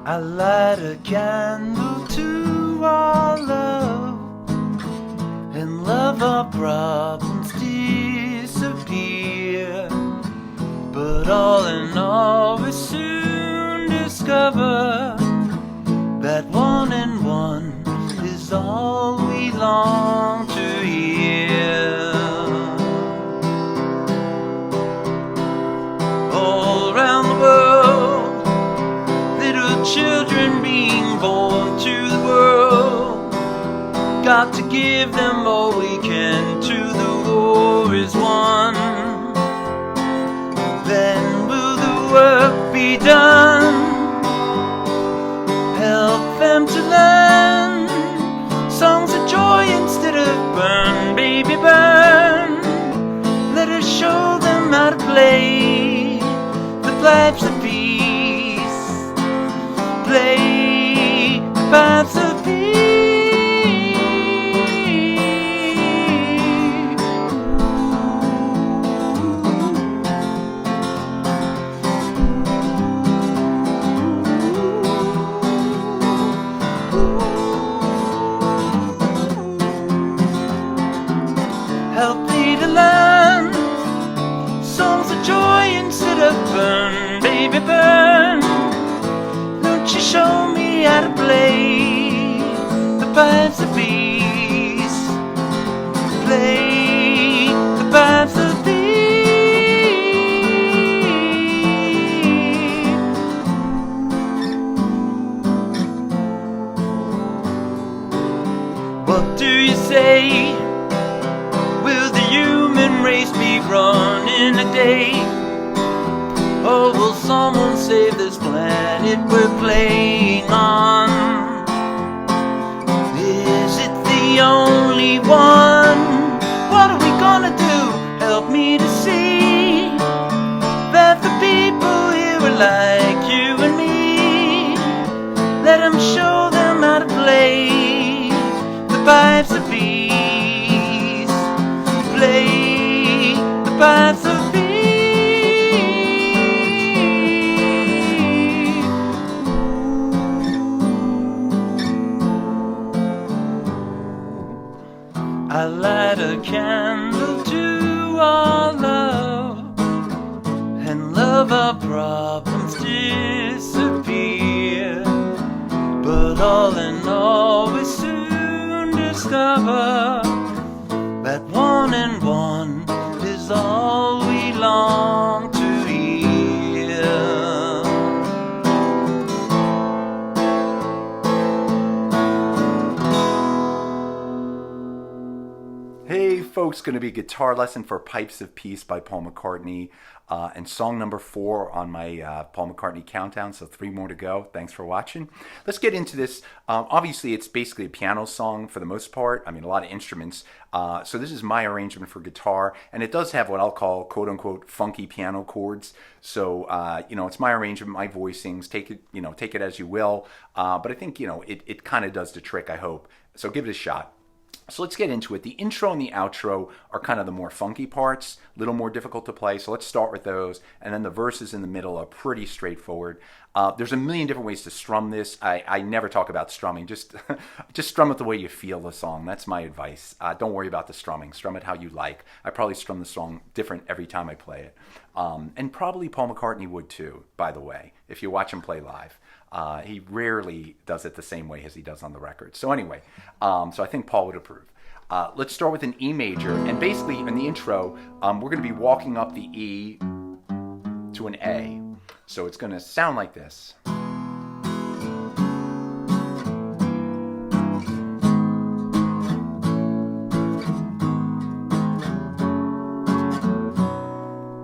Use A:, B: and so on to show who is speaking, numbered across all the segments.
A: I light a candle to our love, and love our problems disappear. But all in all, we soon discover that one and one is all we long to hear. All around the world, little children being born to the world. Got to give them all we can till the war is won. Then will the work be done? Help them to learn songs of joy instead of burn, baby, burn. Let us show them how to play the pipes of peace. Play the pipes of peace. Help me to learn songs of joy instead of burn, baby, burn. Don't you show me how to play the pipes of peace. Play the pipes of peace. What do you say? Will the human race be run in a day? Or will someone save this planet we're playing on? Is it the only one? What are we gonna do? Help me to see that the people here are like you and me. Let them show them how to play the pipes of peace. Play the pipes of peace. I light a candle to our love, and love our problems disappear. But all in all, we soon discover that one and one is all we long to hear.
B: Hey folks, going to be a guitar lesson for Pipes of Peace by Paul McCartney, and song number 4 on my Paul McCartney countdown, so 3 more to go. Thanks for watching. Let's get into this. Obviously, it's basically a piano song for the most part. I mean, a lot of instruments. So this is my arrangement for guitar, and it does have what I'll call quote-unquote funky piano chords. So, it's my arrangement, my voicings. Take it as you will. But I think, it kind of does the trick, I hope. So give it a shot. So let's get into it. The intro and the outro are kind of the more funky parts, a little more difficult to play. So let's start with those. And then the verses in the middle are pretty straightforward. There's a million different ways to strum this. I never talk about strumming. Just strum it the way you feel the song. That's my advice. Don't worry about the strumming. Strum it how you like. I probably strum the song different every time I play it. And probably Paul McCartney would too, by the way, if you watch him play live. He rarely does it the same way as he does on the record. So anyway, so I think Paul would approve. Let's start with an E major. And basically, in the intro, we're going to be walking up the E to an A. So it's going to sound like this.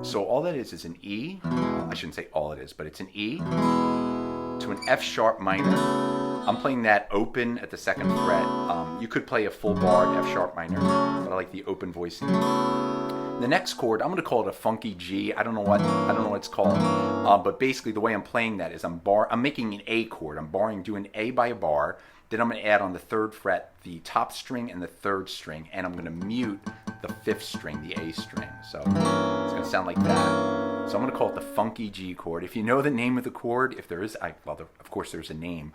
B: So all that is an E. I shouldn't say all it is, but it's an E to an F sharp minor. I'm playing that open at the 2nd fret. You could play a full barred F sharp minor, but I like the open voicing. The next chord, I'm going to call it a funky G. I don't know what it's called, but basically the way I'm playing that is I'm making an A chord. I'm doing A by a bar. Then I'm going to add on the 3rd fret the top string and the 3rd string, and I'm going to mute the 5th string, the A string. So it's going to sound like that. So I'm going to call it the funky G chord. If you know the name of the chord, if there is, of course there's a name,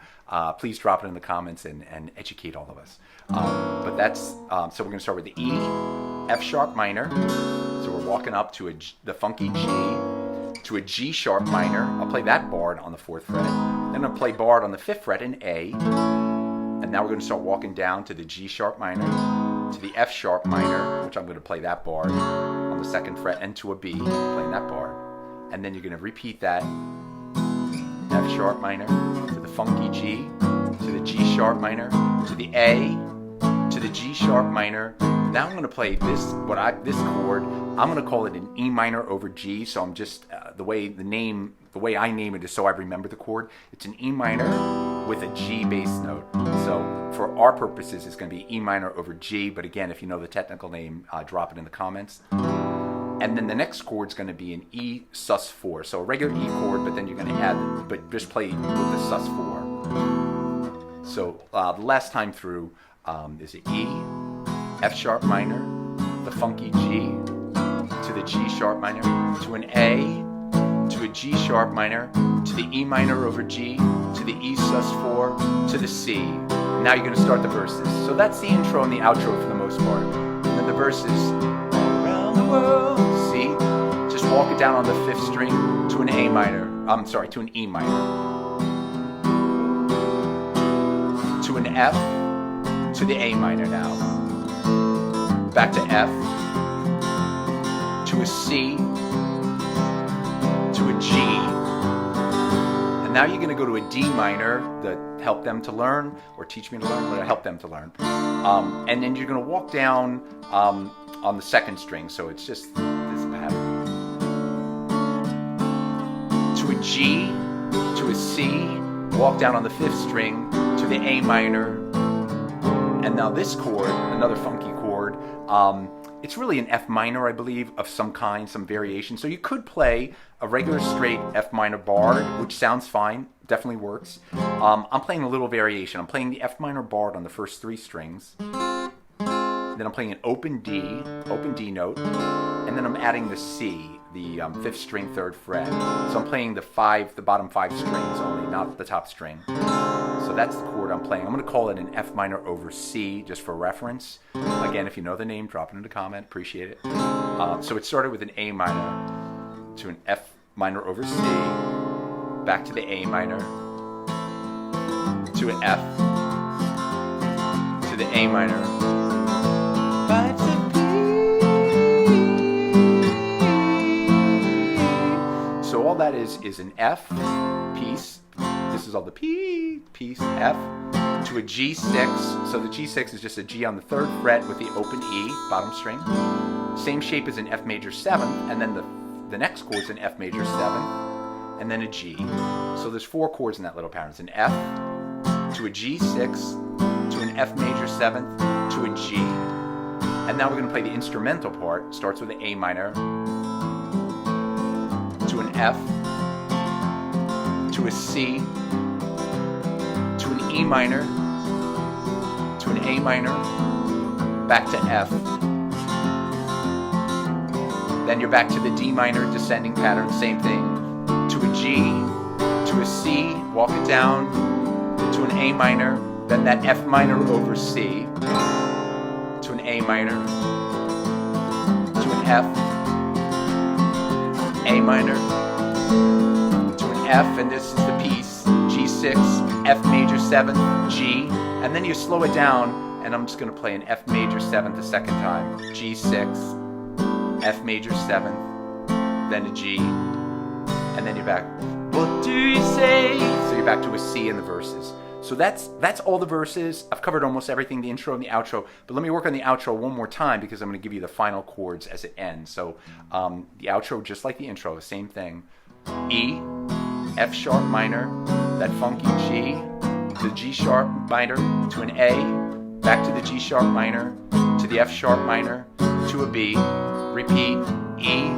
B: please drop it in the comments and educate all of us. But that's, so we're going to start with the E, F sharp minor. So we're walking up to the funky G, to a G sharp minor. I'll play that barred on the 4th fret. Then I'll play barred on the 5th fret in A. And now we're going to start walking down to the G sharp minor, to the F sharp minor, which I'm going to play that barred on the 2nd fret, and to a B, playing that barred. And then you're going to repeat that F sharp minor to the funky G, to the G sharp minor, to the A, to the G sharp minor. Now I'm going to play this chord. I'm going to call it an E minor over G. So I'm just the way I name it is so I remember the chord. It's an E minor with a G bass note. So for our purposes, it's going to be E minor over G. But again, if you know the technical name, drop it in the comments. And then the next chord is going to be an E sus4. So a regular E chord, but then you're going to add, but just play with the sus4. So the last time through is an E, F sharp minor, the funky G, to the G sharp minor, to an A, to a G sharp minor, to the E minor over G, to the E sus4, to the C. Now you're going to start the verses. So that's the intro and the outro for the most part. And then the verses, around the world, C, just walk it down on the 5th string to an A minor, to an E minor, to an F, to the A minor now, back to F, to a C, to a G, and now you're going to go to a D minor that help them to learn, or teach me to learn, but help them to learn, and then you're going to walk down on the 2nd string, so it's just this pattern, to a G, to a C, walk down on the 5th string, to the A minor. And now this chord, another funky chord, it's really an F minor, I believe, of some kind, some variation. So you could play a regular straight F minor barred, which sounds fine, definitely works. I'm playing a little variation. I'm playing the F minor barred on the first 3 strings. Then I'm playing an open D note, and then I'm adding the C, the 5th string, 3rd fret. So I'm playing the bottom 5 strings only, not the top string. So that's the chord I'm playing. I'm going to call it an F minor over C, just for reference. Again, if you know the name, drop it in the comment. Appreciate it. So it started with an A minor to an F minor over C, back to the A minor, to an F, to the A minor, pipes of P. So all that is an F piece. This is all the P piece, F, to a G6. So the G6 is just a G on the 3rd fret with the open E, bottom string. Same shape as an F major 7th, and then the next chord is an F major 7th, and then a G. So there's 4 chords in that little pattern. It's an F, to a G6, to an F major 7th, to a G. And now we're going to play the instrumental part. It starts with an A minor, to an F, to a C, to an E minor, to an A minor, back to F. Then you're back to the D minor descending pattern, same thing, to a G, to a C, walk it down, to an A minor, then that F minor over C, to an A minor, to an F, A minor, to an F, and this is the piece, G6, F major 7th, G, and then you slow it down, and I'm just going to play an F major 7th a second time, G6, F major 7th, then a G, and then you're back. What do you say? So you're back to a C in the verses. So that's all the verses. I've covered almost everything, the intro and the outro, but let me work on the outro one more time because I'm going to give you the final chords as it ends. So the outro, just like the intro, the same thing. E, F sharp minor, that funky G, the G sharp minor, to an A, back to the G sharp minor, to the F sharp minor, to a B, repeat, E,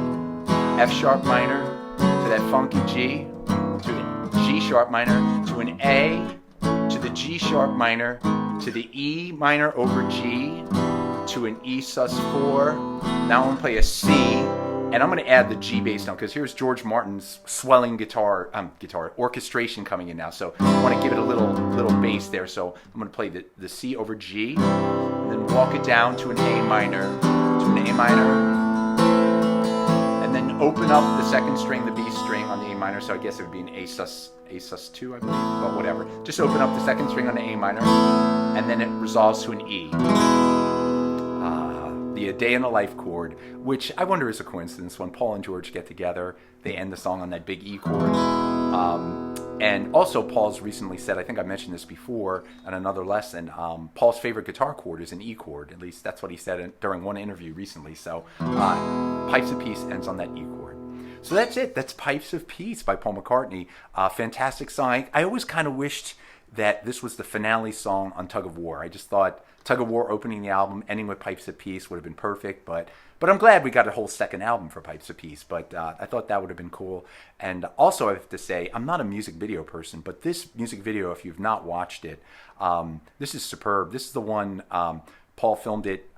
B: F sharp minor, to that funky G, to the G sharp minor, to an A, to the G sharp minor, to the E minor over G, to an E sus4. Now I'm going to play a C, And I'm going to add the G bass note because here's George Martin's swelling guitar orchestration coming in now. So I want to give it a little bass there. So I'm going to play the C over G, and then walk it down to an A minor, and then open up the second string, the B string on the A minor. So I guess it would be an A sus2, I believe, but whatever. Just open up the second string on the A minor, and then it resolves to an E. The A Day in the Life chord, which I wonder is a coincidence. When Paul and George get together, they end the song on that big E chord. And also, Paul's recently said, I think I mentioned this before in another lesson, Paul's favorite guitar chord is an E chord. At least that's what he said during one interview recently. So Pipes of Peace ends on that E chord. So that's it. That's Pipes of Peace by Paul McCartney. Fantastic song. I always kind of wished that this was the finale song on Tug of War. I just thought Tug of War opening the album, ending with Pipes of Peace would have been perfect, but I'm glad we got a whole second album for Pipes of Peace, but I thought that would have been cool. And also I have to say, I'm not a music video person, but this music video, if you've not watched it, this is superb. This is the one, Paul filmed it.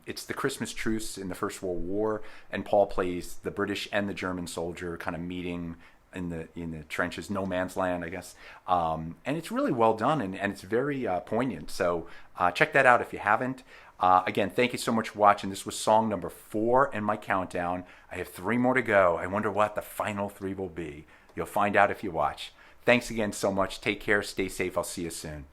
B: It's the Christmas truce in the First World War, and Paul plays the British and the German soldier kind of meeting in the trenches, no man's land, I guess. And it's really well done, and it's very poignant. So check that out if you haven't. Again, thank you so much for watching. This was song number 4 in my countdown. I have 3 more to go. I wonder what the final 3 will be. You'll find out if you watch. Thanks again so much. Take care. Stay safe. I'll see you soon.